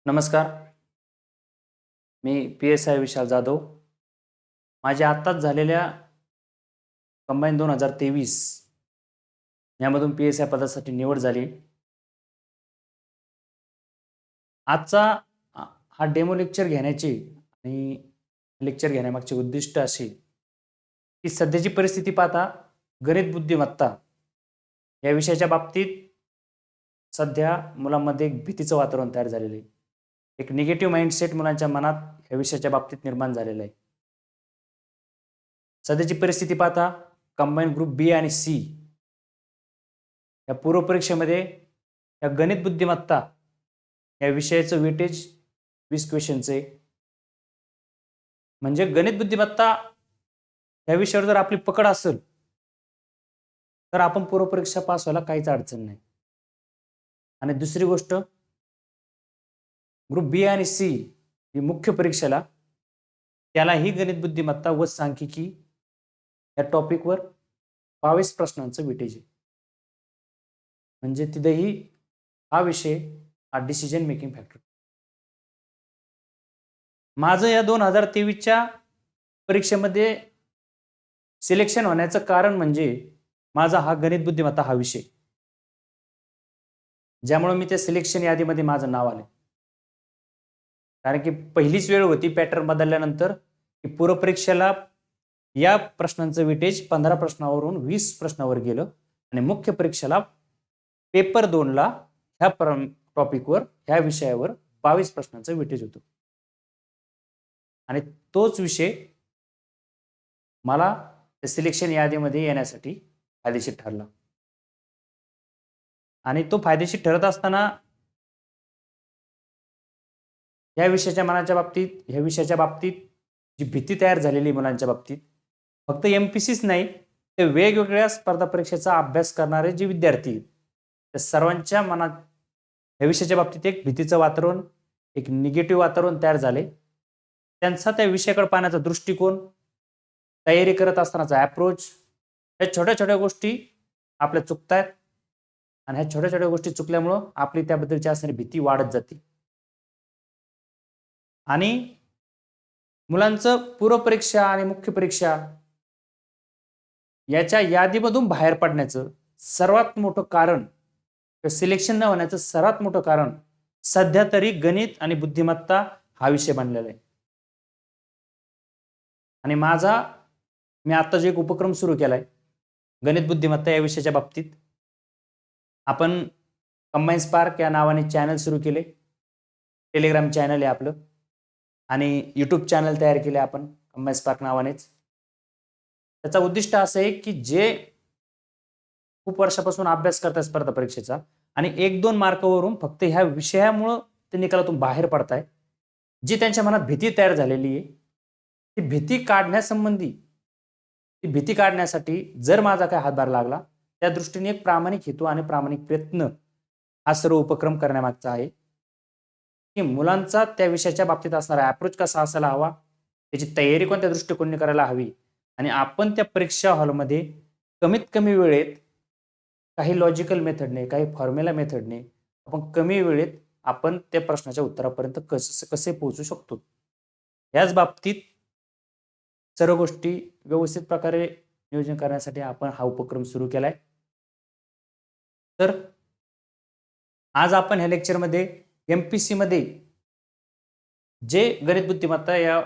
नमस्कार. मी PSI विशाल जाधव. माझ्या आत्ताच झालेल्या कंबाईन 2023 यामधून PSI पदासाठी निवड झाली. आजचा हा डेमो लेक्चर घेण्याची आणि लेक्चर घेण्यामागचे उद्दिष्ट असे की सध्याची परिस्थिती पाहता गणित बुद्धिमत्ता या विषयाच्या बाबतीत सध्या मुलांमध्ये एक भीतीचं वातावरण तयार झालेलं आहे. एक निगेटिव्ह माइंडसेट मुलांच्या मनात या विषयाच्या बाबतीत निर्माण झालेला आहे. सध्याची परिस्थिती पाहता कंबाईन ग्रुप बी आणि सी या पूर्व परीक्षेमध्ये या गणित बुद्धिमत्ता या विषयाचं वेटेज 20 क्वेश्चनचं आहे. म्हणजे गणित बुद्धिमत्ता या विषयावर जर आपली पकड असेल तर आपण पूर्व परीक्षा पास व्हायला काहीच अडचण नाही. आणि दुसरी गोष्ट, ग्रुप बी आणि सी ही मुख्य परीक्षेला त्यालाही गणित बुद्धिमत्ता व सांख्यिकी या टॉपिकवर 22 प्रश्नांचं वेटेज आहे. म्हणजे तिथेही हा विषय हा डिसिजन मेकिंग फॅक्टर. माझं या 2023च्या परीक्षेमध्ये सिलेक्शन होण्याचं कारण म्हणजे माझा हा गणित बुद्धिमत्ता हा विषय, ज्यामुळे मी त्या सिलेक्शन यादीमध्ये माझं नाव आलं. कारण की पहिलीच वेळ होती पॅटर्न बदलल्यानंतर की पूर्व परीक्षेला या प्रश्नांचं वेटेज 15 प्रश्नावरून 20 प्रश्नावर गेलं आणि मुख्य परीक्षेला पेपर 2ला ह्या टॉपिकवर ह्या विषयावर 22 प्रश्नांचं वेटेज होतं. आणि तोच विषय मला सिलेक्शन यादीमध्ये येण्यासाठी फायदेशीर ठरला. आणि तो फायदेशीर ठरत असताना या विषयाच्या बाबतीत जी भीती तयार झालेली मुलांच्या बाबतीत, फक्त MPCच नाही तर वेगवेगळ्या स्पर्धा परीक्षेचा अभ्यास करणारे जे विद्यार्थी त्या सर्वांच्या मनात या विषयाच्या बाबतीत एक भीतीचं वातावरण, एक निगेटिव्ह वातावरण तयार झाले. त्यांचा त्या विषयाकडे पाहण्याचा दृष्टिकोन, तयारी करत असतानाचा अप्रोच, या छोट्या छोट्या गोष्टी आपल्या चुकतायत आणि ह्या छोट्या छोट्या गोष्टी चुकल्यामुळं आपली त्याबद्दलची असणारी भीती वाढत जाते. आणि मुलांचं पूर्व परीक्षा आणि मुख्य परीक्षा याच्या यादीमधून बाहेर पडण्याचं सर्वात मोठं कारण, सिलेक्शन न होण्याचं सर्वात मोठं कारण सध्या तरी गणित आणि बुद्धिमत्ता हा विषय बनलेला आहे. आणि मी आता जो एक उपक्रम सुरू केलाय गणित बुद्धिमत्ता या विषयाच्या बाबतीत, आपण कंबाईन स्पार्क या नावाने चॅनल सुरू केले. टेलिग्राम चॅनल आहे आपलं आणि YouTube चॅनल तयार केले आपण कंबाईन स्पार्क नावानेच. त्याचा उद्दिष्ट असं आहे की जे खूप वर्षापासून अभ्यास करतात स्पर्धा परीक्षेचा आणि 1-2 मार्कावरून फक्त ह्या विषयामुळं ते निकालातून बाहेर पडताय, जी त्यांच्या मनात भीती तयार झालेली आहे, ती भीती काढण्यासाठी जर माझा काय हातभार लागला, त्या दृष्टीने एक प्रामाणिक हेतू आणि प्रामाणिक प्रयत्न हा सर्व उपक्रम करण्यामागचा आहे की मुलांचा त्या विषयाच्या बाबतीत असणारा अप्रोच कसा असायला हवा, त्याची तयारी कोणत्या दृष्टिकोनाने करायला हवी आणि आपण त्या परीक्षा हॉलमध्ये कमीत कमी वेळेत काही लॉजिकल मेथडने, काही फॉर्म्युला मेथडने आपण कमी वेळेत आपण त्या प्रश्नाच्या उत्तरापर्यंत कसे पोहोचू शकतो, याच बाबतीत सर्व गोष्टी व्यवस्थित प्रकारे नियोजन करण्यासाठी आपण हा उपक्रम सुरू केलाय. तर आज आपण ह्या लेक्चरमध्ये MPC मध्ये जे गणित बुद्धिमत्ता या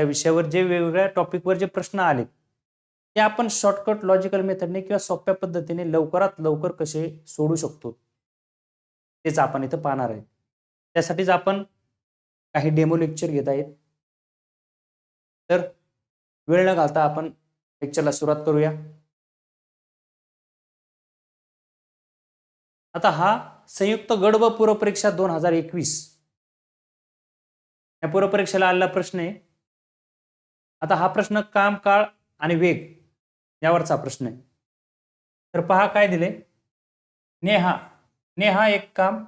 विषयावर जे वेगवेगळ्या टॉपिकवर जे प्रश्न आले ते आपण शॉर्टकट लॉजिकल मेथडने किंवा सोप्या पद्धतीने लवकरात लवकर कसे सोडू शकतो तेच आपण इथं पाहणार आहे. त्यासाठीच आपण काही डेमो लेक्चर घेत आहेत. तर वेळ न घालता आपण लेक्चरला सुरुवात करूया. आता हा संयुक्त गड व पूर्व परीक्षा 2021 या पूर्व परीक्षेला आलेला प्रश्न आहे. आता हा प्रश्न काम, काळ आणि वेग यावरचा प्रश्न आहे. तर पहा काय दिले. नेहा एक काम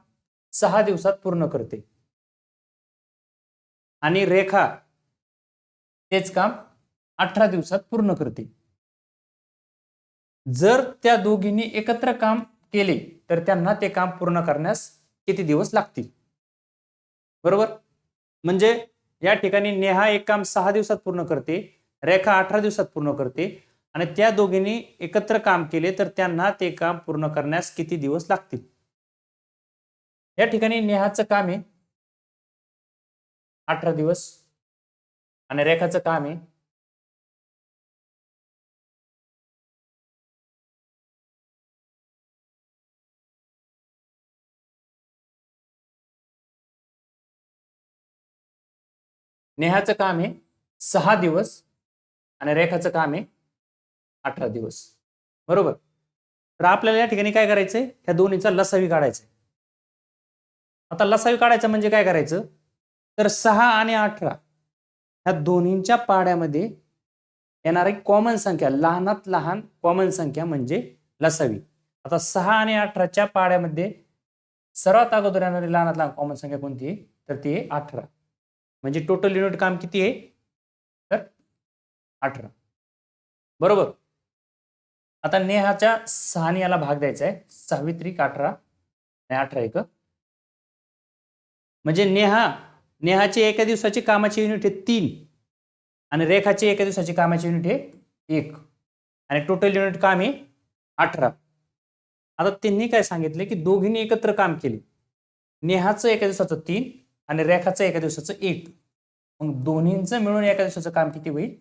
6 दिवसात पूर्ण करते आणि रेखा तेच काम 18 दिवसात पूर्ण करते. जर त्या दोघींनी एकत्र काम केले तर त्यांना ते काम पूर्ण करण्यास किती दिवस लागतील. बरोबर. म्हणजे या ठिकाणी नेहा एक काम 6 दिवसात पूर्ण करते, रेखा 18 दिवसात पूर्ण करते आणि त्या दोघींनी एकत्र काम केले तर त्यांना ते काम पूर्ण करण्यास किती दिवस लागतील. या ठिकाणी नेहाचं काम आहे 18 दिवस आणि रेखाचं काम आहे नेहाचं काम आहे 6 दिवस आणि रेखाचं काम आहे 18 दिवस. बरोबर. तर आपल्याला या ठिकाणी काय करायचंय, ह्या दोन्हीचा लसावी काढायचा. आता लसावी काढायचा म्हणजे काय करायचं, तर 6 आणि 18 ह्या दोन्हींच्या पाड्यामध्ये येणारी कॉमन संख्या, लहानात लहान कॉमन संख्या म्हणजे लसावी. आता 6 आणि 18च्या पाड्यामध्ये सर्वात अगोदर येणारी लहानात लहान कॉमन संख्या कोणती आहे, तर ती आहे 18. म्हणजे टोटल युनिट काम किती आहे, तर 18. बरोबर. आता नेहाच्या 6 याला भाग द्यायचा आहे, 6 त्रिक 18 आणि 18 एक, म्हणजे नेहाची एका दिवसाची कामाची युनिट आहे 3 आणि रेखाची एका दिवसाची कामाची युनिट आहे 1 आणि टोटल युनिट काम आहे 18. आता त्यांनी काय सांगितले की दोघींनी एकत्र काम केले, नेहाचं एका दिवसाचं 3 आणि रेखाचं एका दिवसाचं 1, मग दोन्हींचं मिळून एका दिवसाचं काम किती होईल,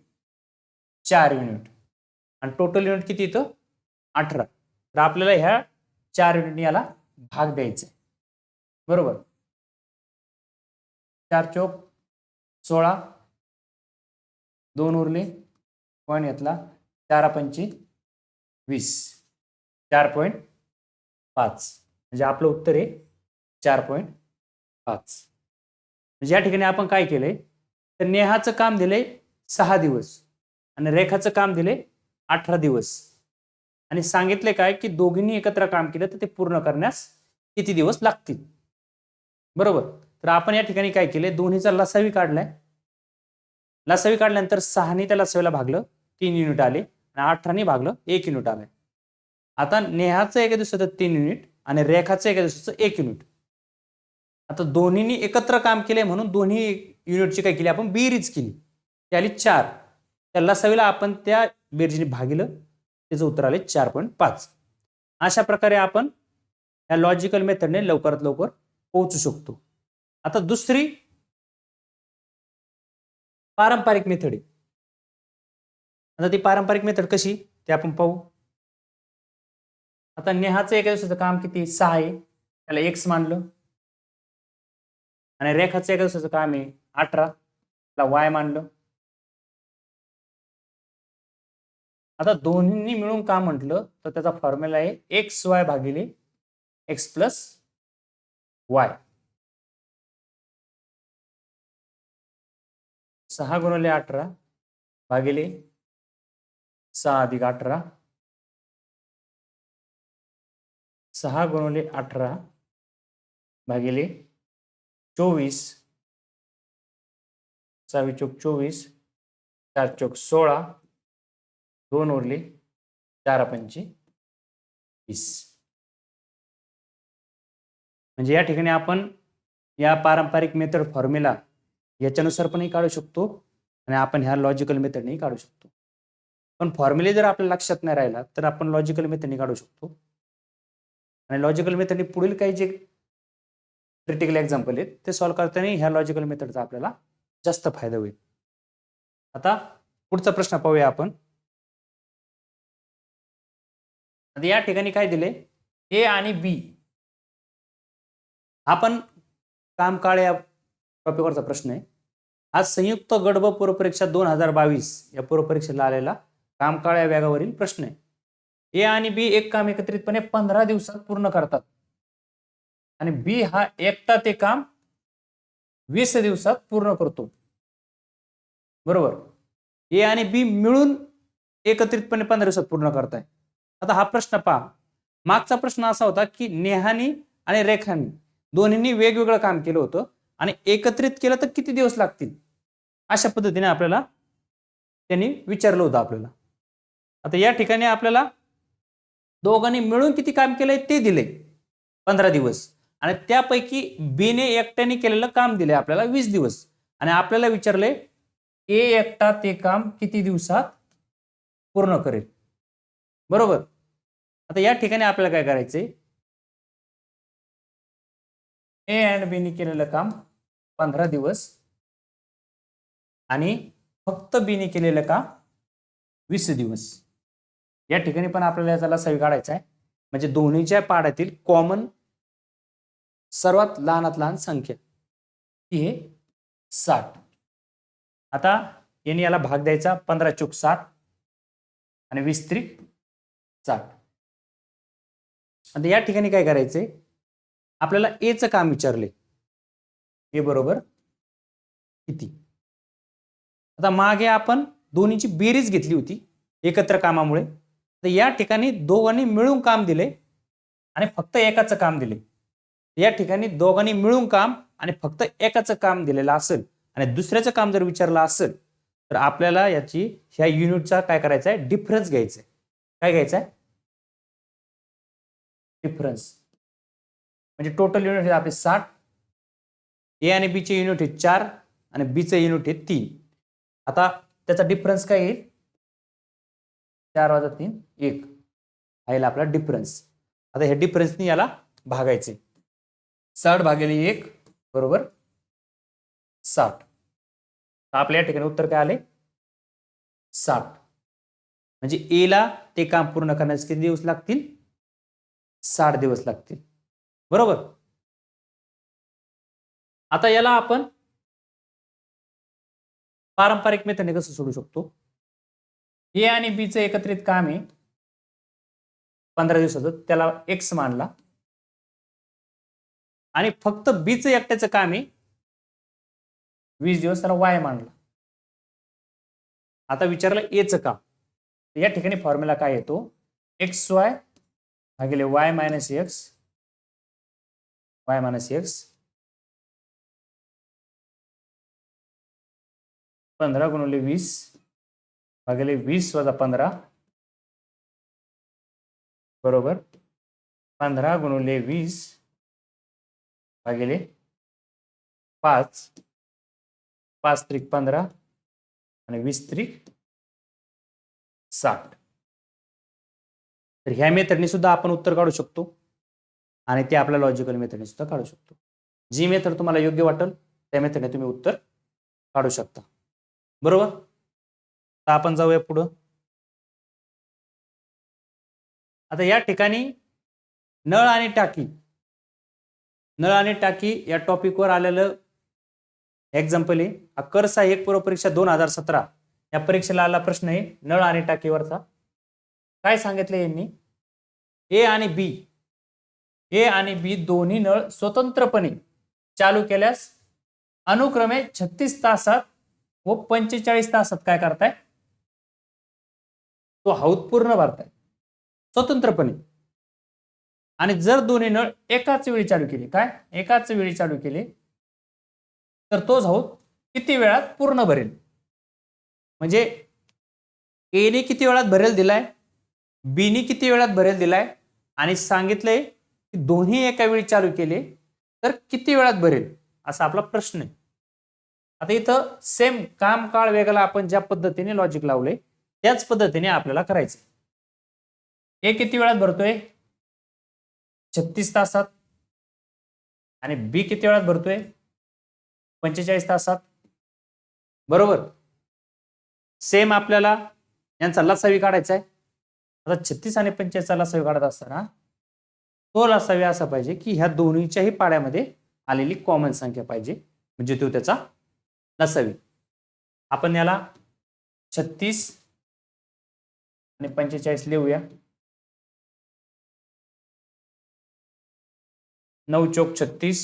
4 युनिट आणि टोटल युनिट किती येतं 18. तर आपल्याला ह्या 4 युनिटनी याला भाग द्यायचा आहे. बरोबर. 4 चौक 16, 2 उरले, पॉईंट घेतला, 4 पंची 20, 4.5 म्हणजे आपलं उत्तर आहे 4.5. म्हणजे या ठिकाणी आपण काय केलंय, तर नेहाचं काम दिलंय 6 दिवस आणि रेखाचं काम दिले 18 दिवस आणि सांगितले काय की दोघींनी एकत्र काम केलं तर ते पूर्ण करण्यास किती दिवस लागतील. बरोबर. तर आपण या ठिकाणी काय केले, दोन्हीचा लसावी काढलाय. लसावी काढल्यानंतर 6 त्या लसावीला भागलं 3 युनिट आले आणि 18 भागलं 1 युनिट आलंय. आता नेहाचं एका दिवसाचं 3 युनिट आणि रेखाचं एका दिवसाचं 1 युनिट. आता दोन्हींनी एकत्र काम केले म्हणून दोन्ही युनिटची काय केली आपण बेरीज केली, ती आली 4. त्या लसावीला आपण त्या बेरजीने भागिलं, त्याचं उत्तर आले 4.5. अशा प्रकारे आपण या लॉजिकल मेथडने लवकरात लवकर पोहोचू शकतो. आता दुसरी पारंपरिक मेथड आहे. आता ती पारंपरिक मेथड कशी ते आपण पाहू. आता नेहाचं एका दिवसाचं काम किती 6 आहे, त्याला x मानलं आणि रेखाचं एका दिवसाचं काम आहे 18, त्याला y मानलं. आता दोन्हींनी मिळून काम म्हटलं तर त्याचा फॉर्म्युला आहे xy भागिले x प्लस y. 6 गुणिले 18 भागिले 6 अधिक 18, 6 गुणिले 18 भागिले 24, 6 चौक 24, 4 चौक 16, 2 उरले, 4 पंची 20. म्हणजे या ठिकाणी आपण या पारंपरिक मेथड फॉर्म्युला याच्यानुसार पण काढू शकतो आणि आपण ह्या लॉजिकल मेथडने काढू शकतो. पण फॉर्म्युले जर आपल्या लक्षात नाही राहिला तर आपण लॉजिकल मेथडने काढू शकतो आणि लॉजिकल मेथडने पुढील काही जे क्रिटिकल एक्झाम्पल आहेत ते सॉल्व्ह करताना ह्या लॉजिकल मेथडचा आपल्याला जास्त फायदा होईल. आता पुढचा प्रश्न पाहूया आपण. आता या ठिकाणी काय दिले, ए आणि बी. आपण काम काळ या टॉपिकवरचा प्रश्न आहे. आज संयुक्त गट ब पूर्वपरीक्षा 2022 या पूर्वपरीक्षेला आलेला काम काळ या विभागावरील प्रश्न आहे. ए आणि बी एक काम एकत्रितपणे 15 दिवसात पूर्ण करतात आणि बी हा एकटा ते काम 20 दिवसात पूर्ण करतो. बरोबर. ए आणि बी मिळून एकत्रितपणे 15 दिवसात पूर्ण करताय. आता हा प्रश्न पहा. मागचा प्रश्न असा होता की नेहानी आणि रेखानी दोन्हींनी वेगवेगळं काम केलं होतं आणि एकत्रित केलं तर किती दिवस लागतील, अशा पद्धतीने आपल्याला त्यांनी विचारलं होतं आपल्याला. आता या ठिकाणी आपल्याला दोघांनी मिळून किती काम केलंय ते दिले 15 दिवस आणि त्यापैकी बीने एकट्याने केलेलं काम दिले आपल्याला 20 दिवस आणि आपल्याला विचारले ए एकटा ते काम किती दिवसात पूर्ण करेल. बरोबर. आता या ठिकाणी आपल्याला काय करायचंय, ए आणि बीने केलेलं काम 15 दिवस आणि फक्त बीने केलेलं काम 20 दिवस. या ठिकाणी पण आपल्याला याचा लसावी काढायचा आहे, म्हणजे दोन्हीच्या पाड्यातील कॉमन सर्वात लहानात लहान संख्या ती आहे 60. आता यांनी याला भाग द्यायचा 15 चूक 60 आणि 20 त्रिक 60. आता या ठिकाणी काय करायचंय, आपल्याला ए चं काम विचारले, ए बरोबर किती. आता मागे आपण दोन्हीची बेरीज घेतली होती एकत्र कामामुळे, तर या ठिकाणी दोघांनी मिळून काम दिले आणि फक्त एकाचं काम दिले. या ठिकाणी दोघांनी मिळून काम आणि फक्त एकाचं काम दिलेलं असेल आणि दुसऱ्याचं काम जर विचारलं असेल तर आपल्याला याची ह्या युनिटचा काय करायचा आहे, डिफरन्स घ्यायचा आहे. काय घ्यायचा आहे, डिफरन्स. म्हणजे टोटल युनिट आहे आपले 60, ए आणि बी चे युनिट आहे 4 आणि बी चे युनिट आहे 3. आता त्याचा डिफरन्स काय येईल, 4 + 3 1 हा येईल आपला डिफरन्स. आता हे डिफरन्सनी याला भागायचे, 60 भागिले 1 बरोबर 60. आपल्या या ठिकाणी उत्तर काय आले, 60. म्हणजे ए ला ते काम पूर्ण करण्यास किती दिवस लागतील, 60 दिवस लागतील. बरोबर. आता याला आपण पारंपरिक मेथडने कसं सोडू शकतो, ए आणि बी चं एकत्रित काम आहे 15 दिवसाचं, त्याला एक्स मानला आणि फक्त बी चं एकट्याचं काम आहे 20 दिवस, त्याला वाय मानला. आता विचारलं ए चं काम, या ठिकाणी फॉर्म्युला काय येतो, एक्स वाय भागिले y minus x, y minus x 15 गुणिले 20 भागिले 20 वजा 15 बरोबर 15 गुणिले 20 भागिले 5, 5 त्रिक 15 आणि 20 त्रिक 60. तर ह्या मेथडने सुद्धा आपण उत्तर काढू शकतो आणि ते आपल्या लॉजिकल मेथडने सुद्धा काढू शकतो. जी मेथड तुम्हाला योग्य वाटेल त्या मेथडने तुम्ही उत्तर काढू शकता. बरोबर. तर आपण जाऊया पुढं. आता या ठिकाणी नळ आणि टाकी, नळ आणि टाकी या टॉपिकवर आलेलं एक्झाम्पल आहे. कर सहाय्यक पूर्व परीक्षा 2017 या परीक्षेला आला प्रश्न आहे नळ आणि टाकीवरचा. काय सांगितलं यांनी, ए आणि बी दोन्ही नळ स्वतंत्रपणे चालू केल्यास अनुक्रमे 36 तासात व 45 तासात काय करताय, तो हौद पूर्ण भरताय स्वतंत्रपणे. आणि जर दोन्ही नळ एकाच वेळी चालू केले, काय एकाच वेळी चालू केले, तर तो हौद किती वेळात पूर्ण भरेल. म्हणजे ए ने किती वेळात भरेल दिलाय, बी ने किती वेळात भरेल दिलाय आणि सांगितलंय की दोन्ही एका वेळी चालू केले तर किती वेळात भरेल, असा आपला प्रश्न आहे. आता इथं सेम काम काळ वेगळा आपण ज्या पद्धतीने लॉजिक लावले त्याच पद्धतीने आपल्याला करायचं. ए किती वेळात भरतोय, 36 तासात आणि बी किती वेळात भरतोय, 45 तासात. बरोबर. सेम आपल्याला यांचा लसावी काढायचा आहे. आता 36 आणि 45 चा लसावी काढत असताना तो लसावी असा पाहिजे की ह्या दोन्हीच्याही पाड्यामध्ये आलेली कॉमन संख्या पाहिजे, म्हणजे तो त्याचा लसावी. आपण याला 36 आणि 45 लिहूया. 9 चौक 36,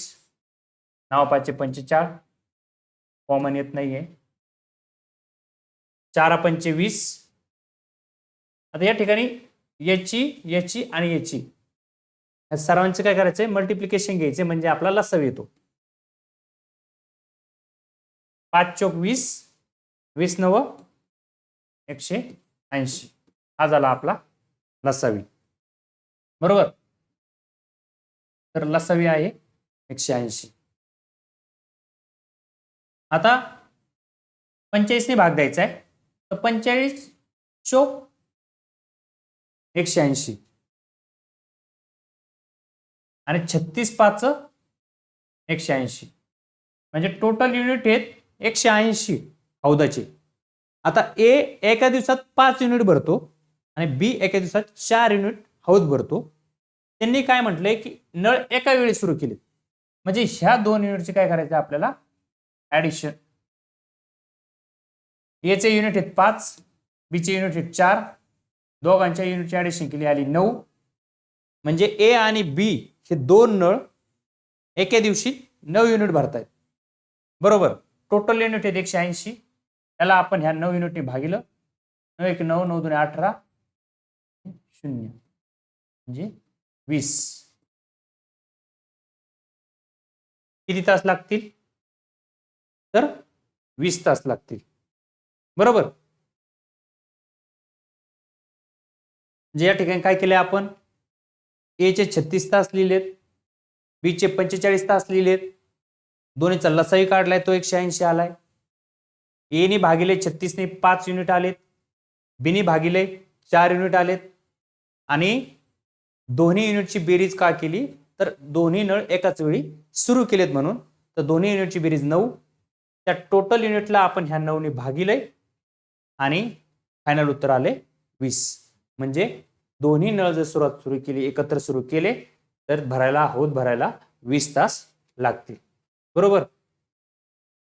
9 5 45, कॉमन येत नाहीये. 4 पंचे 20. आता या ठिकाणी याची आणि याची या सर्वांचे काय करायचंय, मल्टिप्लिकेशन घ्यायचे, म्हणजे आपला लसावी येतो. 5 चौक 20, 20 9 180 हा झाला आपला लसावी. बरोबर. तर लसावी आहे 180. आता 45 ने भाग द्यायचा आहे, तर 45 चोक 180 आणि 36 पाच 180, म्हणजे टोटल युनिट आहेत 180 हौदाचे. आता ए एका दिवसात 5 युनिट भरतो आणि बी एका दिवसात 4 युनिट हौद भरतो. त्यांनी काय म्हटलंय की नळ एका वेळी सुरू केले, म्हणजे ह्या 2 युनिटचे काय करायचं आपल्याला ऍडिशन. एचे युनिट आहेत 5, बीचे युनिट आहेत 4, दोघांच्या युनिटची ऍडिशन केली आली 9. म्हणजे ए आणि बी हे 2 नळ एका दिवशी 9 युनिट भरतायत. बरोबर. टोटल युनिट आहेत 180. त्याला आपण ह्या 9 युनिटने भागिलं. 9 1 9, 9 2 18, 0 म्हणजे 20. किती तास लागतील? तर 20 तास लागतील. बरोबर. म्हणजे या ठिकाणी काय केले आपण, ए चे 36 तास लिहिलेत, बी चे 45 तास लिहिलेत, दोन्हीचा लसाही काढलाय तो 180 आलाय. ए नी भागिले 36 ने 5 युनिट आलेत, बी नी भागिले 4 युनिट आलेत आणि दोन्ही युनिटची बेरीज का केली तर दोन्ही नळ एकाच वेळी सुरू केलेत म्हणून. तर दोन्ही युनिटची बेरीज 9. त्या टोटल युनिटला आपण ह्या 9 ने भागिले आणि फायनल उत्तर आले 20. म्हणजे दोन्ही नळ जर सुरू केली, एकत्र सुरू केले तर हौद भरायला 20 तास लागतील. बरोबर.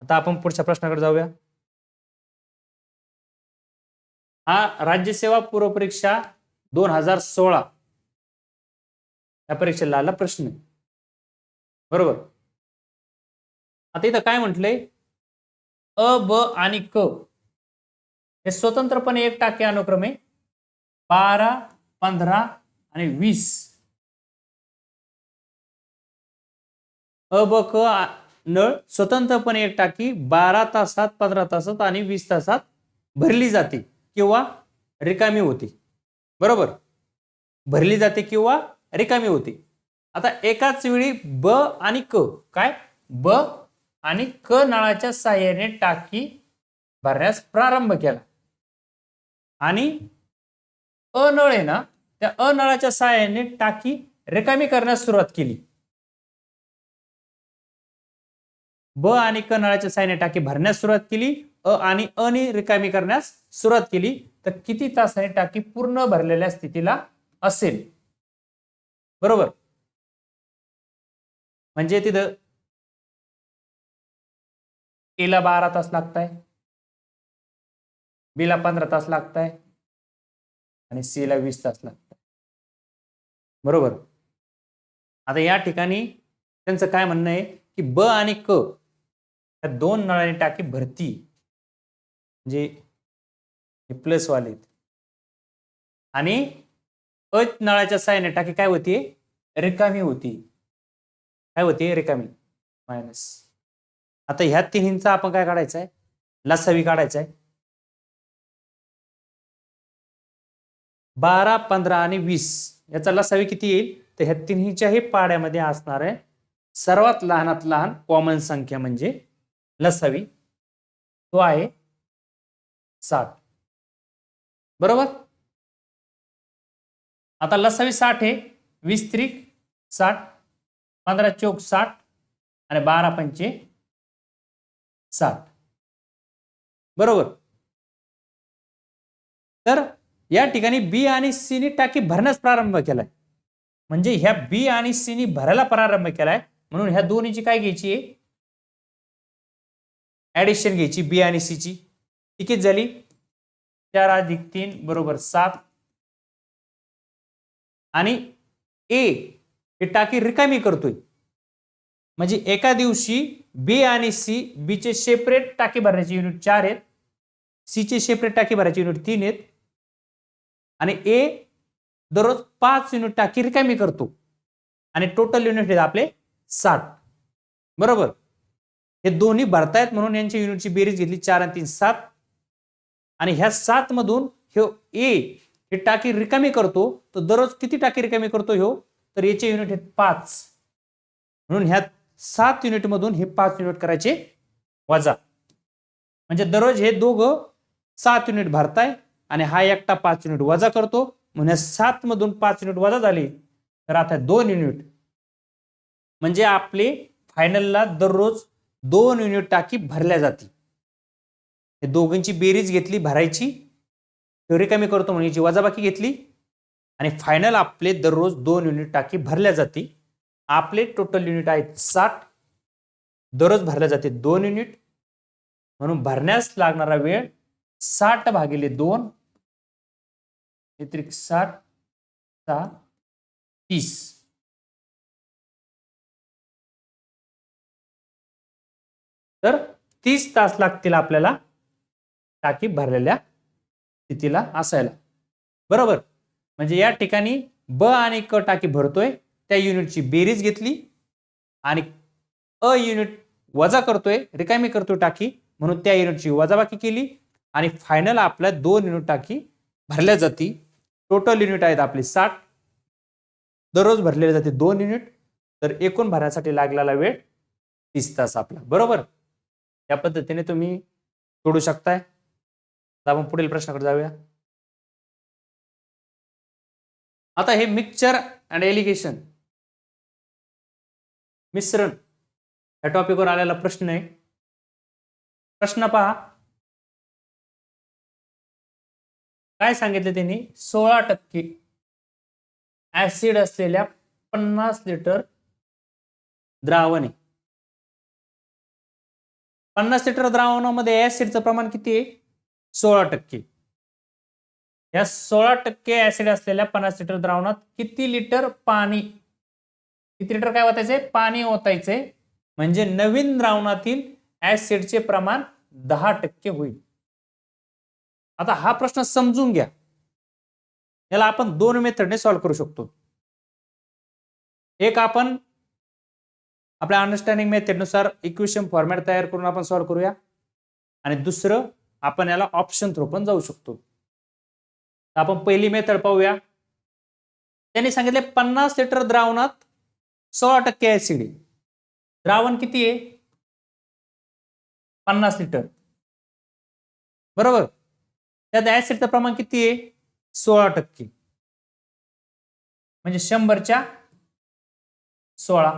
आता आपण पुढच्या प्रश्नाकडे जाऊया. हा राज्य सेवा पूर्व परीक्षा 2016 या परीक्षेला आला प्रश्न. बरोबर. आता इथं काय म्हटलंय, अ ब आणि क हे स्वतंत्रपणे 1 टाके अनुक्रमे 12, 15 आणि 20. अ ब क नळ स्वतंत्रपणे 1 टाकी 12 तासात, 15 तासात आणि 20 तासात भरली जाते किंवा रिकामी होते. बरोबर. भरली जाते किंवा रिकामी होते. आता एकाच वेळी ब आणि क काय, ब आणि क नळाच्या साहाय्याने टाकी भरण्यास प्रारंभ केला आणि अ नळ आहे ना, त्या अ नळाच्या साहाय्याने टाकी रिकामी करण्यास सुरुवात केली. ब आणि क नळाच्या साहाय्याने टाकी भरण्यास सुरुवात केली, आणि अ ने रिकामी करण्यास सुरुवात केली, तर किती तासाने टाकी पूर्ण भरलेल्या स्थितीला असेल. बरोबर. म्हणजे तिथं ए ला 12 तास लागताय, बी ला 15 तास लागताय आणि सी ला 20 तास लागताय. बरोबर. आता या ठिकाणी त्यांचं काय म्हणणं आहे की ब आणि क या 2 नळांनी टाकी भरती, म्हणजे प्लस वाले, आणि अ नळाच्या साहाय्याने टाकी काय होती, रिकामी होती. काय होती, रिकामी, मायनस. आता ह्या तिन्हींचा आपण काय काढायचं आहे, लसावी काढायचा आहे. 12, 15 आणि 20 याचा लसावी किती येईल, तर ह्या तिन्हीच्याही पाड्यामध्ये असणार आहे सर्वात लहानात लहान कॉमन संख्या म्हणजे लसावी, तो आहे 7. बरोबर. आता लसावी 60 आहे, 20 त्रिक 60, 15 चौक 60 आणि 12 पंचे 60. बरोबर. तर या ठिकाणी बी आणि सी नी टाकी भरण्यास प्रारंभ केलाय, म्हणजे ह्या बी आणि सी नी भरायला प्रारंभ केलाय, म्हणून ह्या दोन्हीची काय घ्यायची, ऍडिशन घ्यायची बी आणि सी ची. किती झाली, 4 अधिक 3 बरोबर 7. आणि ए ही टाकी रिकामी करतोय, म्हणजे एका दिवशी बी आणि सी, बी चे सेपरेट टाकी भरण्याचे युनिट 4 आहेत, सी चे सेपरेट टाकी भरायचे युनिट 3 आहेत, आणि ए दररोज 5 युनिट टाकी रिकामी करतो आणि टोटल युनिट आहेत आपले 60. बरोबर. हे दोन्ही भरतायत म्हणून यांची युनिटची बेरीज घेतली, 4 आणि 3 7, आणि ह्या 7 मधून हे ए हे टाकी रिकामी करतो, तर दररोज किती टाकी रिकामी करतो ह्यो, तर याचे युनिट आहेत 5, म्हणून ह्या 7 युनिट मधून हे 5 युनिट करायचे वजा, म्हणजे दररोज हे दोघं 7 युनिट भरताय आणि हा एकटा 5 युनिट वजा करतो, म्हणजे 7 मधून 5 युनिट वजा झाली तर आता 2 युनिट, म्हणजे आपले फायनलला दररोज 2 युनिट टाकी भरल्या जाते. हे दोघांची बेरीज घेतली भरायची, रिकामी करतो म्हणजे वजाबाकी घेतली आणि फायनल आपले दररोज 2 युनिट टाकी भरल्या जाते. आपले टोटल युनिट आहेत 60, दररोज भरल्या जाते 2 युनिट, म्हणून भरण्यास लागणारा वेळ 60 भागिले 2 व्यतिरिक्त 60 30, तर 30 तास लागतील आपल्याला टाकी भरलेल्या स्थितीला असायला. बरोबर, म्हणजे या ठिकाणी ब आणि क टाकी भरतोय, त्या युनिटची बेरीज घेतली आणि अ युनिट वजा करतोय, रिकामी करतोय टाकी, म्हणून त्या युनिटची वजाबाकी केली आणि फायनल आपल्या 2 युनिट टाकी भरल्या जाती. टोटल युनिट आहेत आपली 60, दररोज भरलेले जाते 2 युनिट, तर एकूण भरण्यासाठी लागलेला वेळ 30 तास आपला. बरोबर, या पद्धतीने तुम्ही सोडू शकताय. आपण पुढील प्रश्नाकडे जाऊया. आता हे मिक्सचर अँड एलिगेशन, मिश्रण, या टॉपिकवर आलेला प्रश्न आहे. प्रश्न पहा, काय सांगितले त्यांनी, 16% ऍसिड असलेल्या 50 लिटर द्रावण आहे. 50 लिटर द्रावणामध्ये ऍसिडचं प्रमाण किती आहे, 16%. या 16% ऍसिड असलेल्या 50 लिटर द्रावणात किती लिटर पाणी, किती लिटर काय ओतायचे, पाणी ओतायचे, म्हणजे नवीन द्रावणातील ऍसिडचे प्रमाण 10% होईल. आता हा प्रश्न समजून घ्या, याला आपण 2 मेथडने सॉल्व्ह करू शकतो. एक आपण आपल्या अंडरस्टँडिंग मेथडनुसार इक्वेशन फॉर्मॅट तयार करून आपण सॉल्व्ह करूया, आणि दुसरं आपण याला ऑप्शन थ्रू पण जाऊ शकतो. आपण पहिली मेथड पाहूया. त्यांनी सांगितले 50 लिटर द्रावणात 16% ऍसिड आहे. द्रावण किती आहे, 50 लिटर, बरोबर. त्यात ऍसिडचं प्रमाण किती आहे, 16%, म्हणजे 100च्या 16.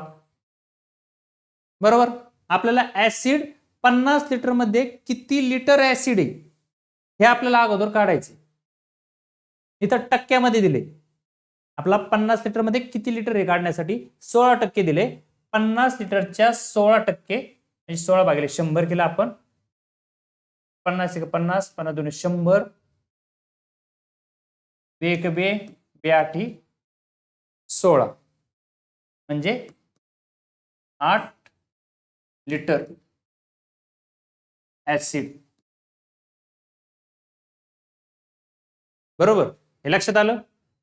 बरोबर, आपल्याला ऍसिड 50 लिटर मध्ये किती लिटर ऍसिड आहे हे आपल्याला अगोदर काढायचे. इथं टक्क्यामध्ये दिले, आपला 50 लिटर मध्ये किती लिटर हे काढण्यासाठी 16% दिले. 50 लिटरच्या 16% म्हणजे 16 भागिले 100 केला आपण. 50 1 50, 50 2 100, 1 2 2 8 16, म्हणजे 8 लिटर ऍसिड. बरोबर, हे लक्षात आलं.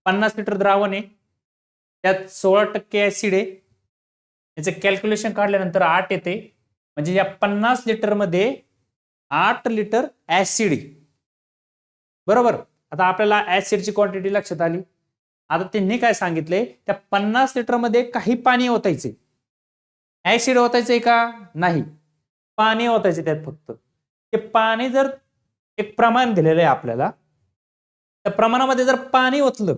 50 लिटर द्रावण आहे, त्यात 16% ऍसिड आहे, याचं कॅल्क्युलेशन काढल्यानंतर 8 येते, म्हणजे या 50 लिटर मध्ये 8 लिटर ऍसिड आहे. बरोबर, आता आपल्याला ऍसिडची क्वांटिटी लक्षात आली. आता त्यांनी काय सांगितले, त्या 50 लिटर मध्ये काही पाणी ओतायचे. ऍसिड ओतायचंय का, नाही, पाणी ओतायचे त्यात फक्त. ते पाणी जर एक प्रमाण दिलेलं आहे आपल्याला, त्या प्रमाणामध्ये जर पाणी ओतलं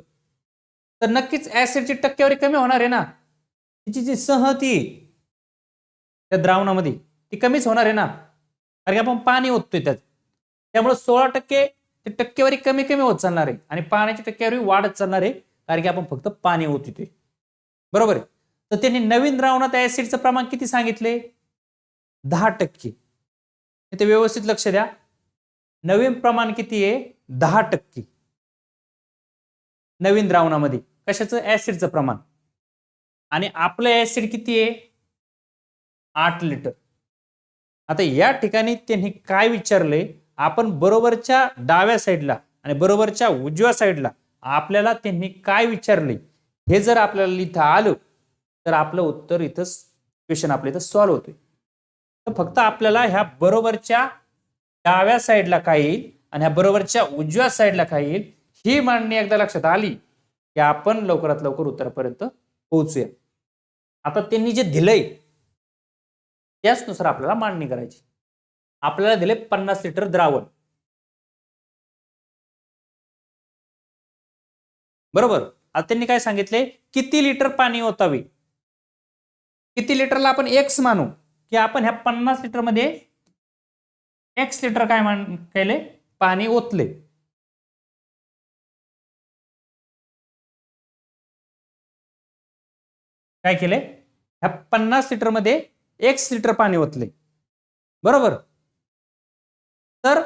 तर नक्कीच ऍसिडची टक्केवारी कमी होणार आहे ना. तिची जी संहती त्या द्रावणामध्ये ती कमीच होणार आहे ना, कारण आपण पाणी ओततोय त्यात. त्यामुळे 16% टक्केवारी कमी कमी होत चालणार आहे आणि पाण्याची टक्केवारी वाढत चालणार आहे, कारण की आपण फक्त पाणी ओततोय. बरोबर आहे. तर त्यांनी नवीन द्रावणात ऍसिडचं प्रमाण किती सांगितले, 10%. इथे व्यवस्थित लक्ष द्या, नवीन प्रमाण किती आहे, 10%. नवीन द्रावणामध्ये कशाचं, ऍसिडचं प्रमाण. आणि आपलं ऍसिड किती आहे, 8 लिटर. आता या ठिकाणी त्यांनी काय विचारले, आपण बरोबरच्या डाव्या साईडला आणि बरोबरच्या उजव्या साईडला आपल्याला त्यांनी काय विचारले हे जर आपल्याला इथं आलं तर आपलं उत्तर इथं क्वेश्चन आपल्या इथं सॉल्व्ह होतोय. तर फक्त आपल्याला ह्या बरोबरच्या डाव्या साईडला काय येईल आणि ह्या बरोबरच्या उजव्या साईडला काय येईल ही मांडणी एकदा लक्षात आली की आपण लवकरात लवकर उत्तरापर्यंत पोहोचूया. आता त्यांनी जे दिलंय त्याचनुसार आपल्याला मांडणी करायची. आपल्याला दिले 50 लिटर द्रावण, बरोबर. आता त्यांनी काय सांगितले, किती लिटर पाणी ओतावे. किती लिटरला आपण एक्स मानू, की आपण ह्या 50 लिटर मध्ये एक्स लिटर काय केले, पाणी ओतले. काय केले, ह्या 50 लिटर मध्ये एक्स लिटर पाणी ओतले, बरोबर. तर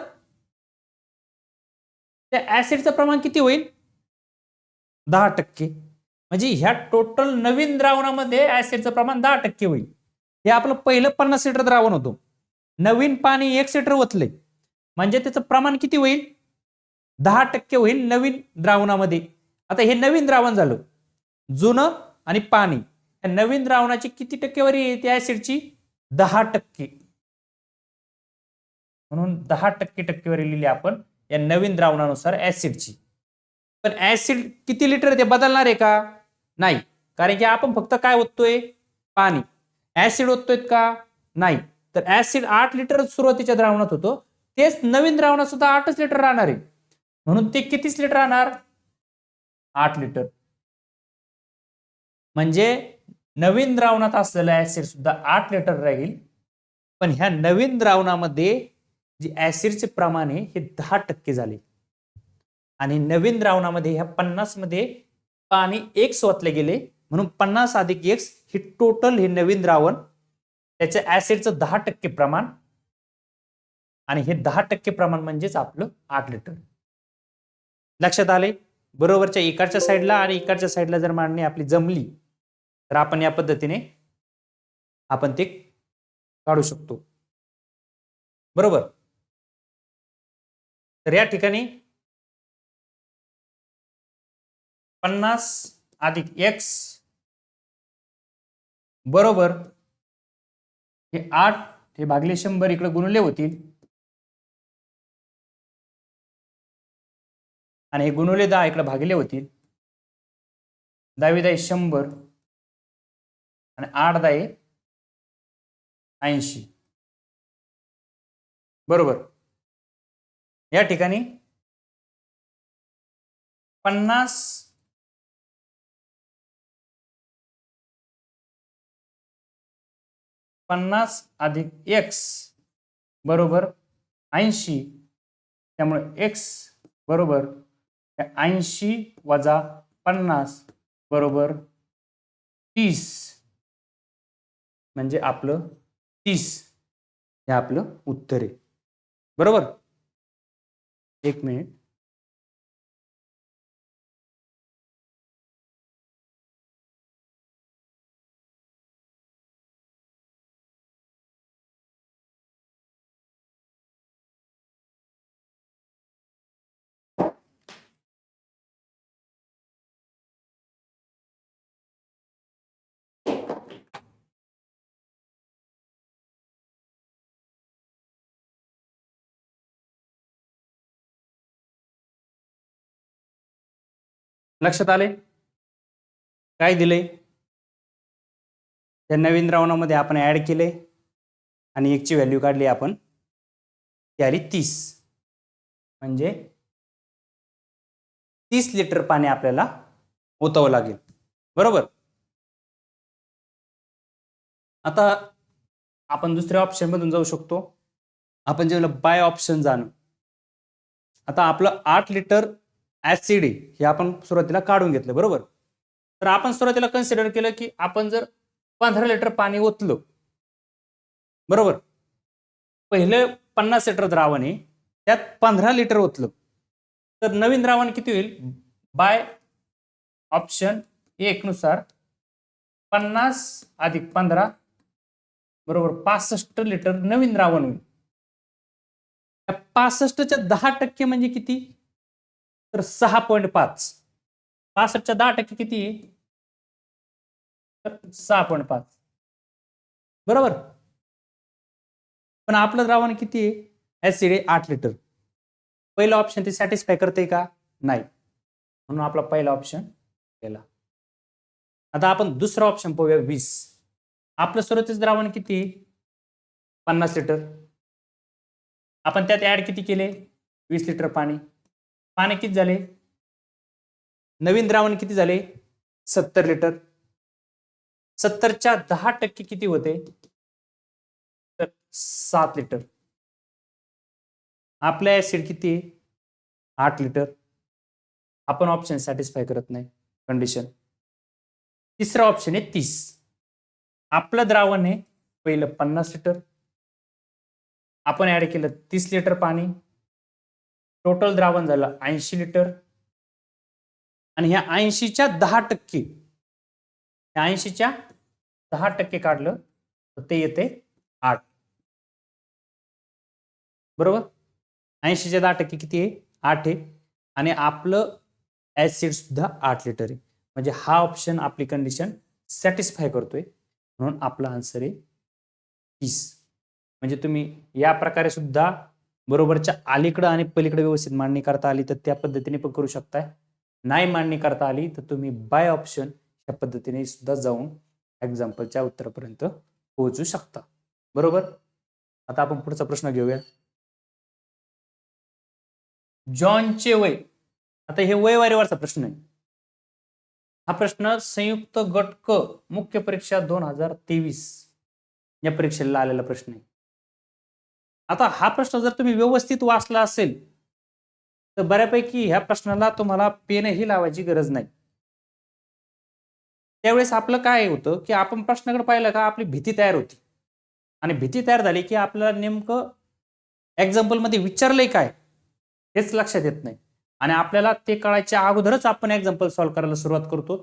त्या ऍसिडचं प्रमाण किती होईल, 10%. म्हणजे ह्या टोटल नवीन द्रावणामध्ये ऍसिडचं प्रमाण 10% होईल. हे आपलं पहिलं 50 लिटर द्रावण होतं, नवीन पाणी 1 लिटर ओतले, म्हणजे त्याचं प्रमाण किती होईल, 10% होईल नवीन द्रावणामध्ये. आता हे नवीन द्रावण झालं, जुनं आणि पाणी, या नवीन द्रावणाची किती टक्केवारी येते ऍसिडची, 10%. म्हणून 10% टक्केवारी लिहिली आपण या नवीन द्रावणानुसार ऍसिडची. पण ऍसिड किती लिटर ते बदलणार आहे का, नाही, कारण की आपण फक्त काय ओततोय, पाणी. ऍसिड ओततोय का, नाही. तर ऍसिड 8 लिटर सुरुवातीच्या द्रावणात होतो, तेच नवीन द्रावणात सुद्धा 8 लिटर राहणार आहे. म्हणून ते कितीच लिटर राहणार, 8 लिटर. म्हणजे नवीन द्रावणात असलेलं ऍसिड सुद्धा 8 लिटर राहील. पण ह्या नवीन द्रावणामध्ये जे ऍसिडचे प्रमाण आहे हे 10% झाले, आणि नवीन द्रावणामध्ये ह्या 50 मध्ये पाणी एक्स ओतले गेले, म्हणून 50 अधिक एक्स हे टोटल हे नवीन द्रावण, त्याच्या ऍसिडचं 10% प्रमाण, आणि हे 10% प्रमाण म्हणजेच आपलं 8 लिटर. लक्षात आले. बरोबरच्या इकडच्या साईडला आणि इकडच्या साईडला जर मांडणी आपली जमली तर आपण या पद्धतीने आपण ते काढू शकतो, बरोबर. तर या ठिकाणी 50 अधिक एक्स बरोबर हे 8, हे भागले 100 इकडे गुणले होतील, आणि हे गुणवले 10 इकडे भागले होतील. 10 100 आणि 8 10 80, बरोबर. या ठिकाणी 50 अधिक एक्स बरोबर 80, त्यामुळे एक्स बरोबर 80 वजा 50 बरोबर 30, म्हणजे आपलं 30 हे आपलं उत्तर आहे, बरोबर. एक मिनिट. लक्षात आले, काय दिले, त्या नवीन द्रावणामध्ये आपण ऍड केले आणि एकची व्हॅल्यू काढली आपण, ती आली 30, म्हणजे 30 लिटर पाणी आपल्याला ओतावं लागेल, बरोबर. आता आपण दुसऱ्या ऑप्शन मधून जाऊ शकतो. आपण जेव्हा बाय ऑप्शन जाणं, आता आपलं 8 लिटर ऍसिड हे आपण सुरुवातीला काढून घेतलं, बरोबर. तर आपण सुरुवातीला कन्सिडर केलं की आपण जर 15 लिटर पाणी ओतलं, बरोबर, पहिले 50 लिटर द्रावण आहे त्यात 15 लिटर ओतलं, तर नवीन द्रावण किती होईल, बाय ऑप्शन 1 नुसार 50 अधिक 15 बरोबर 65 लिटर नवीन द्रावण होईल. 65च्या 10% म्हणजे किती, तर 6.5. 65च्या 10% किती आहे, तर 6.5, बरोबर. पण आपलं द्रावण किती आहे, ऍसिड आहे 8 लिटर. पहिलं ऑप्शन ते सॅटिस्फाय करते का, नाही, म्हणून आपला पहिला ऑप्शन गेला. आता आपण दुसरा ऑप्शन पाहूया 20. आपलं सुरुवातीचं द्रावण किती, 50 लिटर. आपण त्यात ऍड किती केले? 20 लिटर पाणी. पाणी किती झाले? नवीन द्रावण किती झाले? 70 लिटर. 70च्या 10% किती होते? तर 7 लिटर. आपलं ऍसिड किती? 8 लिटर. आपण ऑप्शन सॅटिस्फाय करत नाही कंडिशन. तिसरा ऑप्शन आहे 30. आपलं द्रावण आहे पहिलं 50 लिटर, आपण ऍड केलं 30 लिटर पाणी, टोटल द्रावण झालं 80 लिटर. आणि ह्या 80च्या 10%, 80च्या 10% काढलं तर ते येते 8. बरोबर. 80च्या 10% किती आहे? 8 आहे. आणि आपलं ऍसिड सुद्धा 8 लिटर आहे. म्हणजे हा ऑप्शन आपली कंडिशन सॅटिस्फाय करतोय, म्हणून आपला आन्सर आहे 30. म्हणजे तुम्ही या प्रकारे सुद्धा बरोबरच्या अलीकडं आणि पलीकडे व्यवस्थित मांडणी करता आली तर त्या पद्धतीने पण करू शकताय. नाही मांडणी करता आली तर तुम्ही बाय ऑप्शन या पद्धतीने सुद्धा जाऊन एक्झाम्पलच्या उत्तरापर्यंत पोहोचू शकता. बरोबर. आता आपण पुढचा प्रश्न घेऊया. जॉनचे वय. आता हे वय वारीवरचा प्रश्न आहे. हा प्रश्न संयुक्त गट क मुख्य परीक्षा 2023 या परीक्षेला आलेला प्रश्न आहे. आता हा प्रश्न जर तुम्ही व्यवस्थित वाचला असेल तर बऱ्यापैकी ह्या प्रश्नाला तुम्हाला पेनही लावायची गरज नाही. त्यावेळेस आपलं काय होतं की आपण प्रश्नाकडे पाहिलं का आपली भीती तयार होती, आणि भीती तयार झाली की आपल्याला नेमकं एक्झाम्पल मध्ये विचारलंय काय हेच लक्षात येत नाही, आणि आपल्याला ते कळायच्या अगोदरच आपण एक्झाम्पल सॉल्व्ह करायला सुरुवात करतो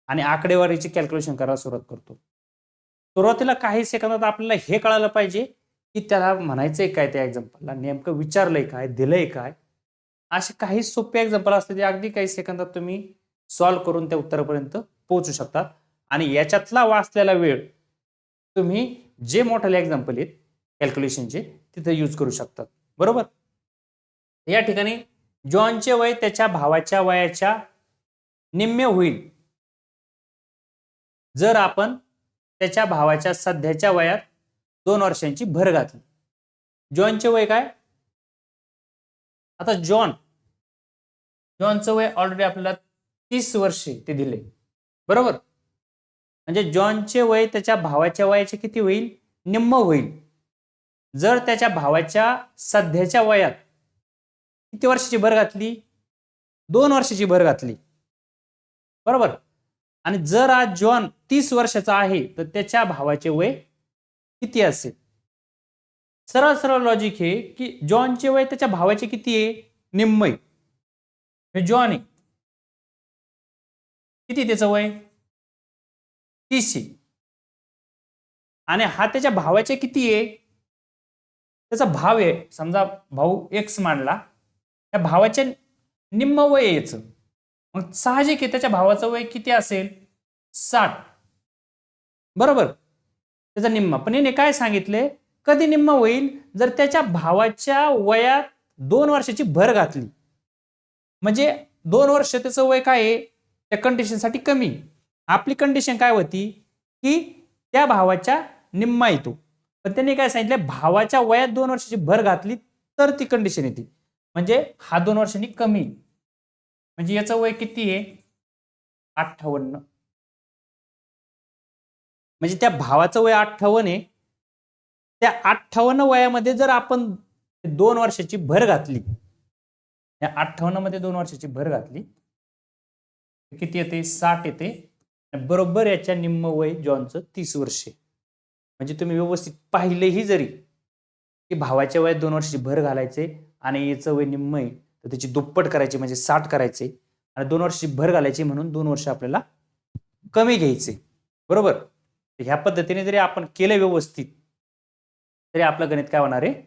आणि आकडेवारीची कॅल्क्युलेशन करायला सुरुवात करतो. सुरुवातीला काही सेकंदात आपल्याला हे कळायला पाहिजे की त्याला म्हणायचंय काय, त्या एक्झाम्पलला नेमकं विचारलंय काय, दिलंय काय. असे काही सोपे एक्झाम्पल असते ते अगदी काही सेकंदात तुम्ही सॉल्व्ह करून त्या उत्तरापर्यंत पोहोचू शकतात. आणि याच्यातला वाचलेला वेळ तुम्ही जे मोठे एक्झाम्पल आहेत कॅल्क्युलेशनचे तिथे यूज करू शकतात. बरोबर. या ठिकाणी जॉनचे वय त्याच्या भावाच्या वयाच्या निम्मे होईल जर आपण त्याच्या भावाच्या सध्याच्या वयात 2 वर्षांची भर घातली. जॉनचे वय काय? आता जॉनचं वय ऑलरेडी आपल्याला 30 वर्षे ते दिले. बरोबर. म्हणजे जॉनचे वय त्याच्या भावाच्या वयाचे किती होईल? निम्म होईल जर त्याच्या भावाच्या सध्याच्या वयात किती वर्षाची भर घातली? 2 वर्षाची भर घातली. बरोबर. आणि जर आज जॉन 30 वर्षाचा आहे तर त्याच्या भावाचे वय किती असेल? सरळ सरळ लॉजिक हे की जॉनचे वय त्याच्या भावाचे किती आहे? निम्म आहे. जॉन आहे किती त्याचं वय? 30 आहे. आणि हा त्याच्या भावाचे किती आहे? त्याचा भाव आहे, समजा भाऊ एक्स मानला, त्या भावाचे निम्म वय आहे याचं. मग साहजिक आहे त्याच्या भावाचं वय किती असेल? 60. बरोबर. त्याचा निम्मा. पण याने काय सांगितले, कधी निम्म होईल? जर त्याच्या भावाच्या वयात 2 वर्षाची भर घातली. म्हणजे 2 वर्ष त्याचं वय काय आहे त्या कंडिशनसाठी कमी. आपली कंडिशन काय होती की त्या भावाच्या निम्मा येतो, पण त्यांनी काय सांगितलं भावाच्या वयात 2 वर्षाची भर घातली तर ती कंडिशन येते. म्हणजे हा 2 वर्षांनी कमी. म्हणजे याचं वय किती आहे? 58. म्हणजे त्या भावाचं वय 58 आहे. त्या 58 वयामध्ये जर आपण 2 वर्षाची भर घातली, या 58 मध्ये 2 वर्षाची भर घातली किती येते? 60 येते. बरोबर याच्या निम्म वय जॉनचं 30 वर्षे. म्हणजे तुम्ही व्यवस्थित पाहिलेही जरी की भावाच्या वयात 2 वर्षाची भर घालायचे आणि याचं वय निम्म आहे तर त्याची दुप्पट करायची म्हणजे 60 करायचे, आणि 2 वर्षाची भर घालायची म्हणून 2 वर्ष आपल्याला कमी घ्यायचे. बरोबर. ह्या पद्धतीने जरी आपण केलं व्यवस्थित तरी आपलं गणित काय होणार आहे?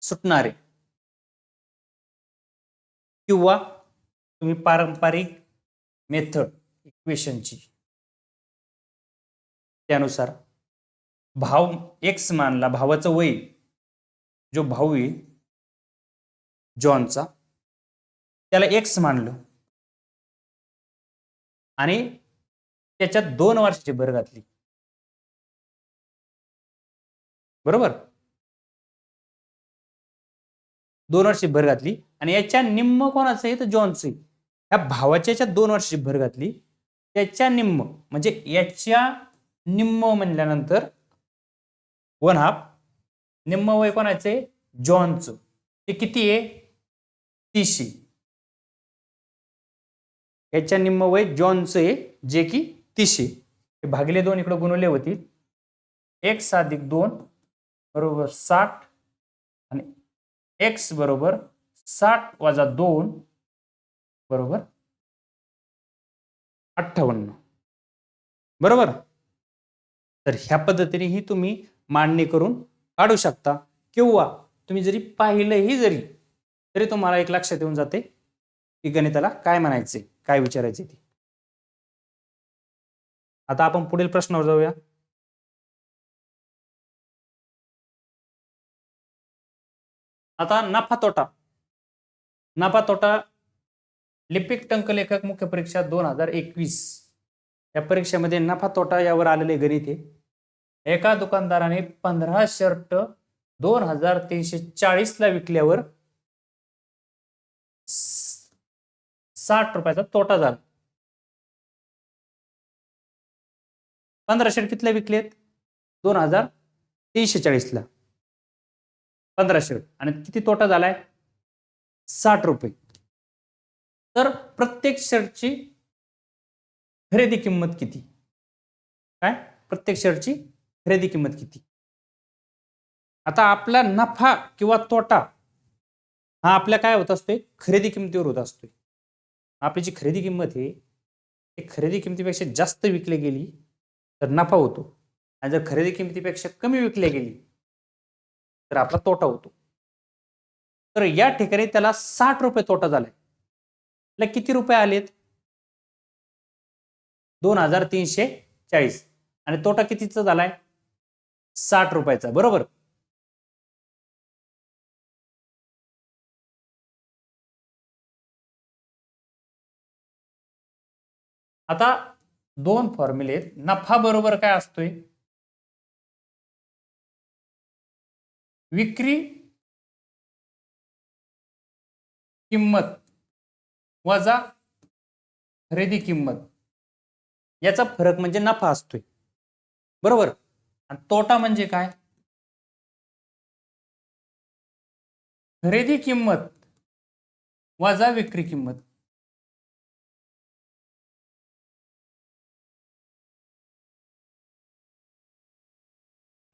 सुटणार आहे. किंवा तुम्ही पारंपरिक मेथड इक्वेशनची त्यानुसार भाव एक्स मानला, भावाचं वय जो भाऊ आहे जॉनचा त्याला एक्स मानलं आणि त्याच्यात 2 वर्षाची भर घातली. बरोबर, 2 वर्षाची भर घातली आणि याच्या निम्म कोणाचं आहे तर जॉनचं आहे. ह्या भावाच्या याच्यात 2 वर्षाची भर घातली, त्याच्या निम्म म्हणजे याच्या निम्म म्हणल्यानंतर 1/2 निम्म वय कोणाचं आहे जॉनचं. ते किती आहे 30 आहे. याच्या निम्म वय जॉनचं आहे जे की 30 आहे. हे भागिले 2 इकडे गुणवले होतील. x + 2 बरोबर 60 आणि x बरोबर 60 - 2 बरोबर 58. बरोबर. तर ह्या पद्धतीनेही तुम्ही मांडणी करून काढू शकता किंवा तुम्ही जरी पाहिलंही जरी तरी तुम्हाला एक लक्षात येऊन जाते की गणिताला काय म्हणायचे, काय विचारायचे ते. आता आपण पुढील प्रश्नावर जाऊया. आता नफा तोटा. नफा तोटा लिपिक टंकलेखक मुख्य परीक्षा 2021 या परीक्षेमध्ये नफा तोटा यावर आलेले गणित आहे. एका दुकानदाराने 15 शर्ट 2340 ला विकल्यावर 60 रुपयाचा तोटा झाला. 15 शर्ट कितीला विकलेत 2340 ला 15 शर्ट आणि किती तोटा झालाय 60 रुपये. तर प्रत्येक शर्टची खरेदी किंमत किती, काय प्रत्येक शर्टची खरेदी किंमत किती. आता आपला नफा किंवा तोटा हा आपल्या काय होत असतोय खरेदी किमतीवर होत असतोय. आपली जी खरेदी किंमत आहे ती खरेदी किमतीपेक्षा जास्त विकली गेली तर नफा होतो आणि जर खरेदी किमतीपेक्षा कमी विकली गेली तर आपला तोटा होतो. तर या ठिकाणी त्याला 60 रुपये तोटा झालाय. त्याला किती रुपये आलेत 2340 आणि तोटा कितीचा झालाय 60 रुपयाचा. बरोबर. आता दोन फॉर्म्युले आहेत. नफा बरोबर काय असतोय विक्री किंमत वजा खरेदी किंमत याचा फरक म्हणजे नफा असतोय. बरोबर. आणि तोटा म्हणजे काय खरेदी किंमत वजा विक्री किंमत.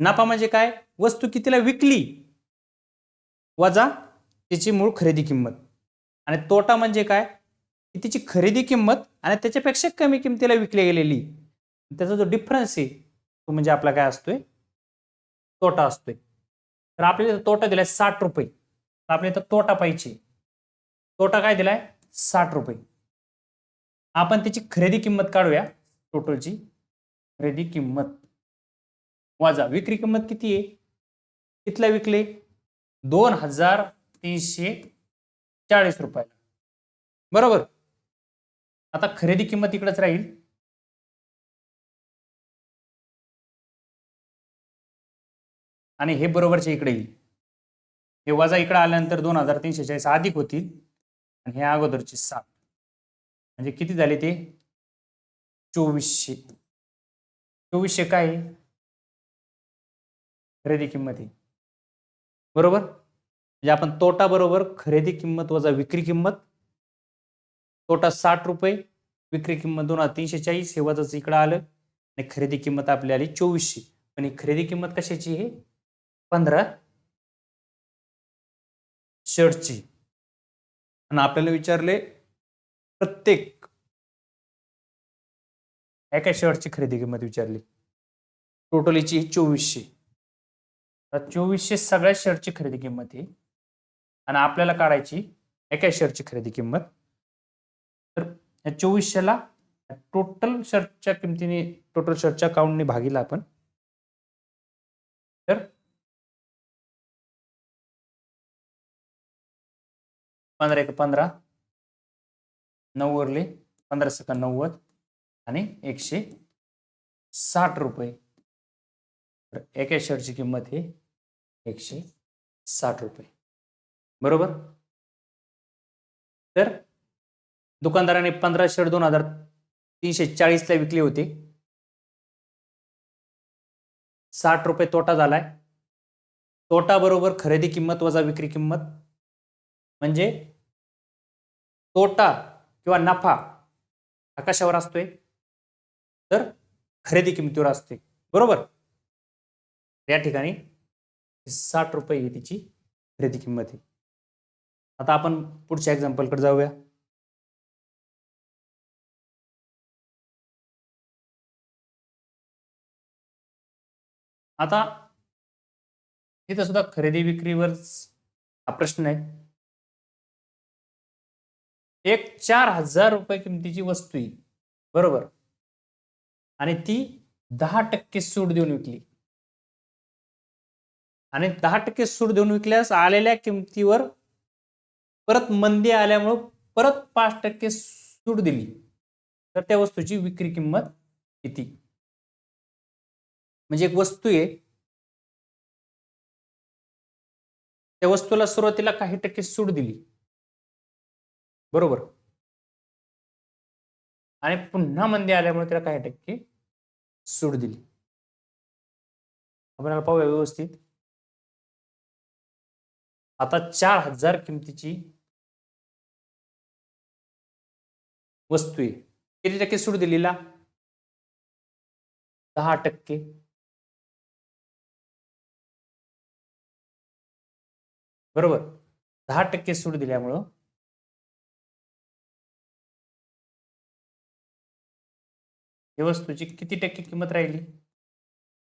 नफा म्हणजे काय वस्तू कितीला विकली वजा तिची मूळ खरेदी किंमत आणि तोटा म्हणजे काय की तिची खरेदी किंमत आणि त्याच्यापेक्षा कमी किमतीला विकली गेलेली त्याचा जो डिफरन्स आहे तो म्हणजे आपला काय असतोय तोटा असतोय. तर आपल्याला तोटा दिलाय 60 रुपये. आपल्याला तोटा पाहिजे. तोटा काय दिलाय 60 रुपये. आपण त्याची खरेदी किंमत काढूया. टोटलची खरेदी किंमत वजा विक्री किंमत किती आहे कितीला विकले 2340 रुपयाला. बरोबर. आता खरेदी किंमत इकडेच राहील. आणि हे बरोबरचे इकडे येईल. हे वजा इकडे आल्यानंतर 2340 अधिक होतील आणि हे अगोदरचे 60 म्हणजे किती झाले ते 2400. 2400 काय खरेदी किंमत आहे. बरोबर. म्हणजे आपण तोटा बरोबर खरेदी किंमत वजा विक्री किंमत. तोटा 60 रुपये विक्री किंमत 2340 हे वजाच इकडे आलं आणि खरेदी किंमत आपली आली 2400. पण ही खरेदी किंमत कशाची आहे 15 शर्टची. आणि आपल्याला विचारले प्रत्येक एका शर्टची खरेदी किंमत विचारली. टोटलीची 2400. तर 2400 सगळ्या शर्टची खरेदी किंमत आहे आणि आपल्याला काढायची एका शर्टची खरेदी किंमत. तर या 2400ला टोटल शर्टच्या किमतीने टोटल शर्टच्या काउंटने भागीला आपण. तर 15 × 15 9 उरले 15 × 90 आणि 160 रुपये. तर एका शर्टची किंमत आहे 160 रुपये. बरोबर. तर दुकानदाराने 15 शेड 2340 विकली होती. 60 रुपये तोटा झालाय. तोटा बरोबर खरेदी किंमत वजा विक्री किंमत, म्हणजे तोटा किंवा नफा हा कशावर असतोय, तर खरेदी किमतीवर असते. बरोबर. या ठिकाणी 60 रुपये ही तिची खरेदी किंमत आहे. आता आपण पुढच्या एक्झाम्पलकडे जाऊया. आता इथं सुद्धा खरेदी विक्रीवर हा प्रश्न आहे. एक 4000 रुपये किमतीची वस्तू आहे. बरोबर. आणि ती 10% सूट देऊन विकली. आणि 10% सूट देऊन विकल्यास आलेल्या किमतीवर परत मंदी आल्यामुळे परत 5% सूट दिली, तर त्या वस्तूची विक्री किंमत किती? म्हणजे एक वस्तू आहे, त्या वस्तूला सुरुवातीला काही टक्के सूट दिली. बरोबर. आणि पुन्हा मंदी आल्यामुळे त्याला काही टक्के सूट दिली. आपल्याला पाहूया व्यवस्थित. आता 4000 किमतीची वस्तू आहे, किती टक्के सूट दिलेला? 10%. बरोबर. 10% सूट दिल्यामुळं या वस्तूची किती टक्के किंमत राहिली?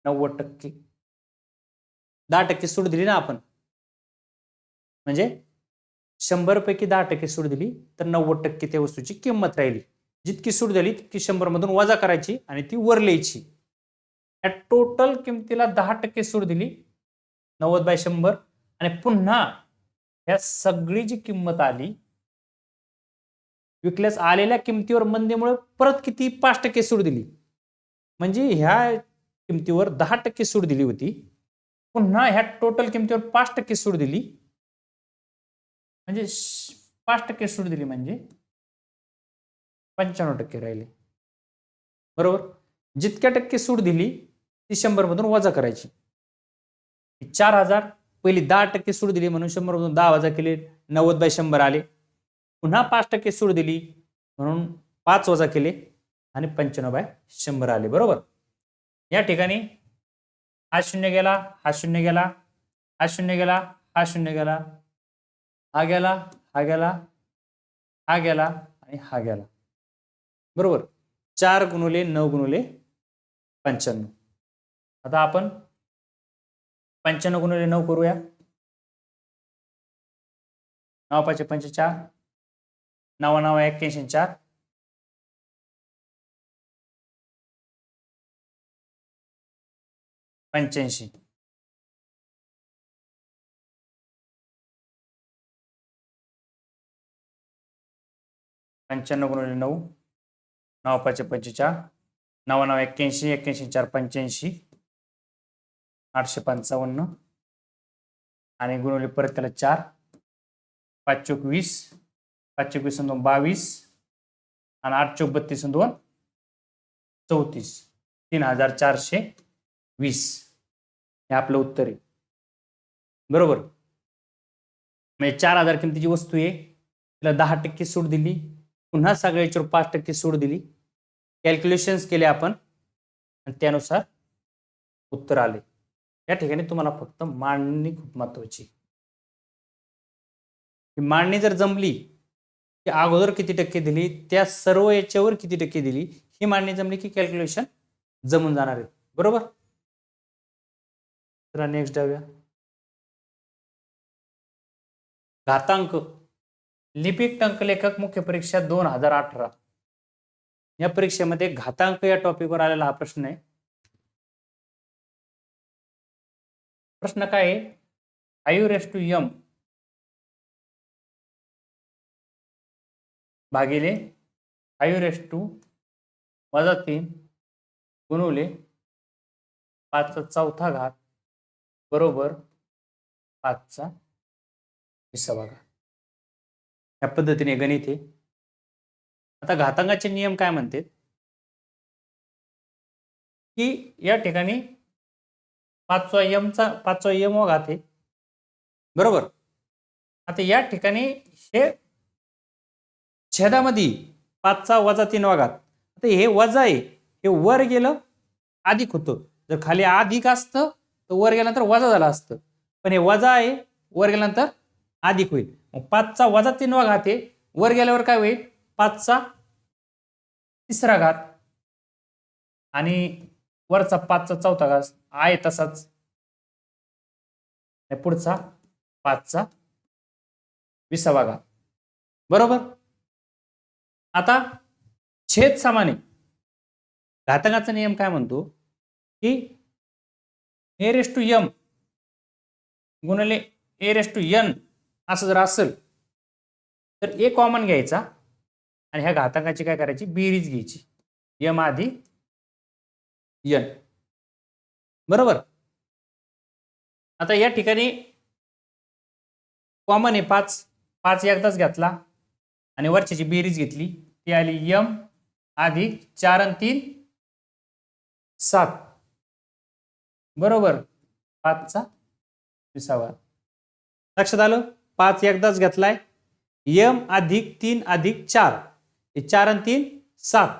90%. 10% सूट दिली ना आपण, म्हणजे 100 पैकी 10% सूट दिली तर 90% त्या वस्तूची किंमत राहिली. जितकी सूट दिली तितकी 100 मधून वजा करायची आणि ती वर लिहायची. या टोटल किमतीला 10% सूट दिली, 90/100. आणि पुन्हा या सगळी जी किंमत आली, विकल्यास आलेल्या किमतीवर मंदीमुळे परत किती 5% सूट दिली. म्हणजे ह्या किमतीवर 10% सूट दिली होती, पुन्हा ह्या टोटल किमतीवर 5% सूट दिली, म्हणजे 5% सूट दिली म्हणजे 95% राहिले. बरोबर. जितक्या टक्के सूट दिली ती 100 मधून वजा करायची. 4000 पहिली 10% सूट दिली म्हणून 100 मधून 10 वजा केले, 90/100 आले. पुन्हा 5% सूट दिली म्हणून 5 वजा केले आणि 95/100 आले. बरोबर. या ठिकाणी हा शून्य गेला, हा शून्य गेला, हा शून्य गेला, हा शून्य गेला, हा गेला, हा गेला, हा गेला आणि हा गेला. बरोबर. 4 गुणुले 9 गुणुले 95. आता आपण 95 गुणुले 9 करूया. 9 5 45, 9 9 81 4, 85. 95 गुणिले 9, 9 5 45, 9 9 81, 81 4 85, 855 आणि गुणिले परत त्याला 4, 5 चोक 20, 5 चोक 20 2 22 आणि 8 चोक 32 2 34, 3420 हे आपलं उत्तर आहे. बरोबर. म्हणजे 4000 किमतीची वस्तू आहे, तिला 10% सूट दिली, पुन्हा सगळ्या याच्यावर 5% सूट दिली. कॅल्क्युलेशन्स केले आपण आणि त्यानुसार उत्तर आले. या ठिकाणी तुम्हाला फक्त मांडणी खूप महत्वाची. मांडणी जर जमली की अगोदर किती टक्के दिली, त्या सर्व याच्यावर किती टक्के दिली, ही मांडणी जमली की कॅल्क्युलेशन जमून जाणार आहे. बरोबर. तर नेक्स्ट जाऊया. घातांक लिपिक टंकलेखक मुख्य परीक्षा 2018 या परीक्षेमध्ये घातांक या टॉपिकवर आलेला हा प्रश्न आहे. प्रश्न काय आहे? 5m भागिले 5-3 गुणुले 5 चा 4था घात बरोबर 5चा 20. या पद्धतीने गणित आहे. आता घातांकाचे नियम काय म्हणतात की या ठिकाणी 5वा यम व घात आहे, बरोबर. आता या ठिकाणी हे छेदामध्ये 5चा वजा 3वा घात. आता हे वजा आहे, हे वर गेलं अधिक होतं. जर खाली अधिक असतं तर वर गेल्यानंतर वजा झालं असतं, पण हे वजा आहे, वर गेल्यानंतर अधिक होईल. मग 5चा वजा 3वा घात आहे, वर गेल्यावर काय होईल 5चा 3रा घात आणि वरचा 5चा 4था घात आहे तसाच. पुढचा 5चा 20वा घात, बरोबर. आता छेद समान आहे. घातांकाचा नियम काय म्हणतो की a रेस टू m गुणिले a रेस टू n असं जर असेल तर a कॉमन घ्यायचा आणि ह्या घातांकाची काय करायची बेरीज घ्यायची, m अधिक n, बरोबर. आता या ठिकाणी कॉमन आहे 5 एकदाच घेतला आणि वरच्याची बेरीज घेतली, ती आली m अधिक 4 आणि 3 7, बरोबर. 5चा 20वा. लक्षात आलं. 5 एकदाच घेतलाय, m अधिक 3 अधिक 4, 4 आणि 3 7,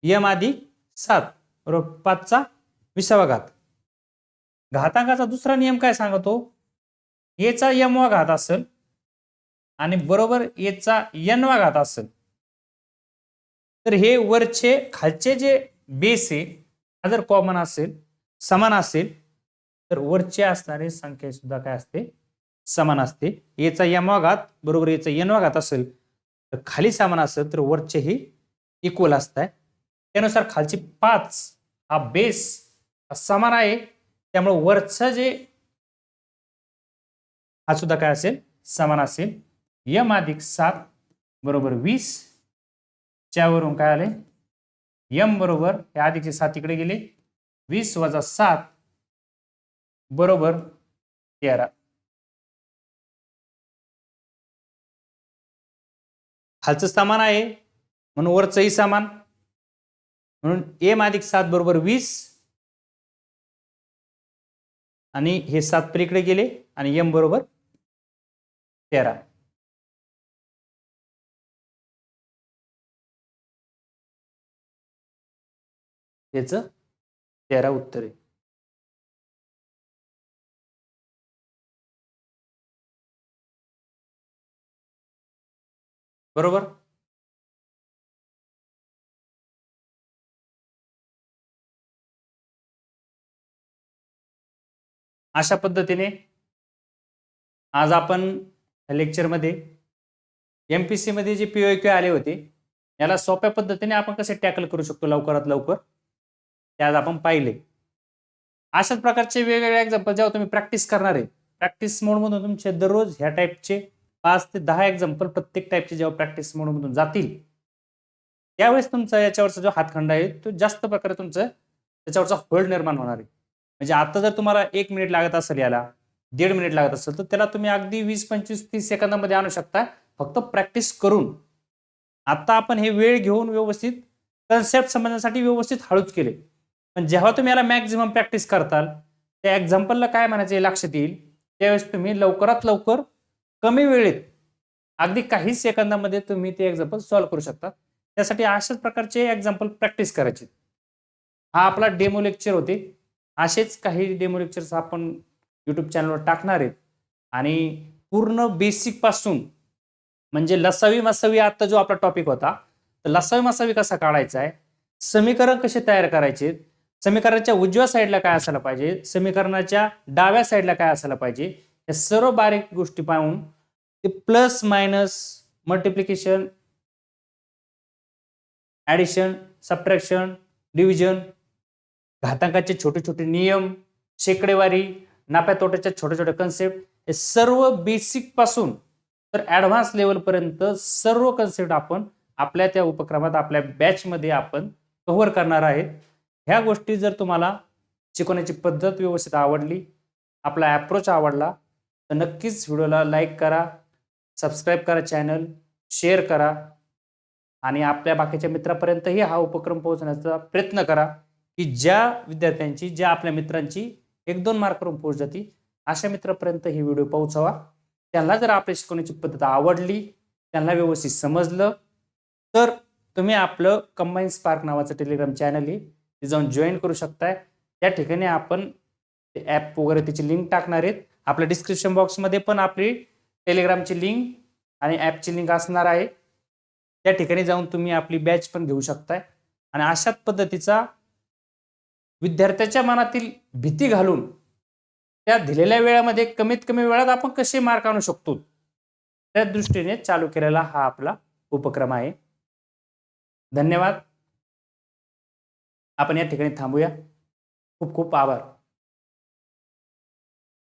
m अधिक 7 बरोबर 5चा 20वा घात. घातांकाचा दुसरा नियम काय सांगतो, a चा m वा घात असेल आणि बरोबर a चा n वा घात असेल तर हे वरचे खालचे जे बेस आहे हा जर कॉमन असेल, समान असेल, तर वरचे असणारे संख्या सुद्धा काय असते समान असते. a चा m वा घात बरोबर a चा n वा घात असेल तर खाली समान असेल तर वरचेही इक्वल असतात. त्यानुसार खालची 5 हा बेस समान आहे, त्यामुळे वरचं जे हा सुद्धा काय असेल समान असेल. m अधिक 7 बरोबर 20, च्यावरून काय आले m बरोबर हे अधिकचे 7 इकडे गेले, 20 वजा 7 बरोबर 13. खालचं समान आहे म्हणून वरचंही समान, म्हणून m अधिक 7 बरोबर 20 आणि हे 7 पलीकडे गेले आणि m बरोबर 13. याच 13 उत्तर आहे. बरोबर. अशा पद्धतीने आज आपण लेक्चरमध्ये एमपीसी मध्ये जे पीओक्यू आले होते याला सोप्या पद्धतीने आपण कसे टॅकल करू शकतो लवकरात लवकर ते आज आपण पाहिले. अशाच प्रकारचे वेगवेगळे एक्झाम्पल जेव्हा तुम्ही प्रॅक्टिस करणार आहे, प्रॅक्टिस मोडमधून तुमचे दररोज ह्या टाईपचे 5 ते 10 एक्झाम्पल प्रत्येक टाईपचे जेव्हा प्रॅक्टिस मोडमधून जातील त्यावेळेस तुमचा याच्यावरचा जो हातखंडा आहे तो जास्त प्रकारे तुमचं त्याच्यावरचा होल्ड निर्माण होणार आहे. म्हणजे आता जर तुम्हाला 1 मिनिट लागत असेल, याला 1.5 मिनिट लागत असेल, तर त्याला तुम्ही अगदी 20, 25, 30 सेकंदामध्ये आणू शकता फक्त प्रॅक्टिस करून. आता आपण हे वेळ घेऊन व्यवस्थित कन्सेप्ट समजण्यासाठी व्यवस्थित हळूच केले, पण जेव्हा तुम्ही याला मॅक्झिमम प्रॅक्टिस करताल त्या एक्झाम्पलला काय म्हणायचं हे लक्षात येईल, त्यावेळेस तुम्ही लवकरात लवकर कमी वेळेत अगदी काही सेकंदामध्ये तुम्ही ते एक्झाम्पल सॉल्व्ह करू शकता. त्यासाठी अशाच प्रकारचे एक्झाम्पल प्रॅक्टिस करायचे. हा आपला डेमो लेक्चर होते. असेच काही डेमो लेक्चर्स आपण युट्यूब चॅनलवर टाकणार आहेत आणि पूर्ण बेसिक पासून म्हणजे लसावी मसावी आता जो आपला टॉपिक होता तर लसावी मसावी कसा काढायचा आहे, समीकरण कसे तयार करायचे, समीकरणाच्या उजव्या साईडला काय असायला पाहिजे, समीकरणाच्या डाव्या साईडला काय असायला पाहिजे, या सर्व बारीक गोष्टी पाहून ते plus minus multiplication addition subtraction division घातांकाचे छोटे छोटे नियम शेकडेवारी नफ्या तोट्याच्या छोटे छोटे कन्सेप्ट हे सर्व बेसिक पासून तर ऍडव्हान्स लेवल पर्यंत सर्व कन्सेप्ट आपण आपल्या त्या उपक्रमात आपल्या बॅच मध्ये आपण कव्हर करणार आहेत. ह्या गोष्टी जर तुम्हाला शिकवण्याची पद्धत व्यवस्थित आवडली, आपला अप्रोच आवडला तर नक्कीच व्हिडिओला लाईक करा, सबस्क्राईब करा चॅनल, शेअर करा आणि आपल्या बाकीच्या मित्रापर्यंतही हा उपक्रम पोहोचण्याचा प्रयत्न करा, की ज्या विद्यार्थ्यांची, ज्या आपल्या मित्रांची 1-2 मार्कावरून पोहोच जाती, अशा मित्रापर्यंत ही व्हिडिओ पोहोचवा. त्यांना जर आपली शिकवण्याची पद्धत आवडली, त्यांना व्यवस्थित समजलं, तर तुम्ही आपलं कंबाईन स्पार्क नावाचं टेलिग्राम चॅनल आहे, ते जाऊन जॉईन करू शकताय. त्या ठिकाणी आपण ॲप वगैरे त्याची लिंक टाकणार आहेत. आपल्या डिस्क्रिप्शन बॉक्समध्ये पण आपली टेलिग्रामची लिंक आणि ॲपची लिंक असणार आहे. त्या ठिकाणी जाऊन तुम्ही आपली बॅच पण घेऊ शकताय आणि अशाच पद्धतीचा विद्यार्थ्याच्या मनातील भीती घालून त्या दिलेल्या वेळामध्ये कमीत कमी वेळात आपण कसे मार्क आणू शकतो, त्या दृष्टीने चालू केलेला हा आपला उपक्रम आहे. धन्यवाद. आपण या ठिकाणी थांबूया. खूप खूप आभार.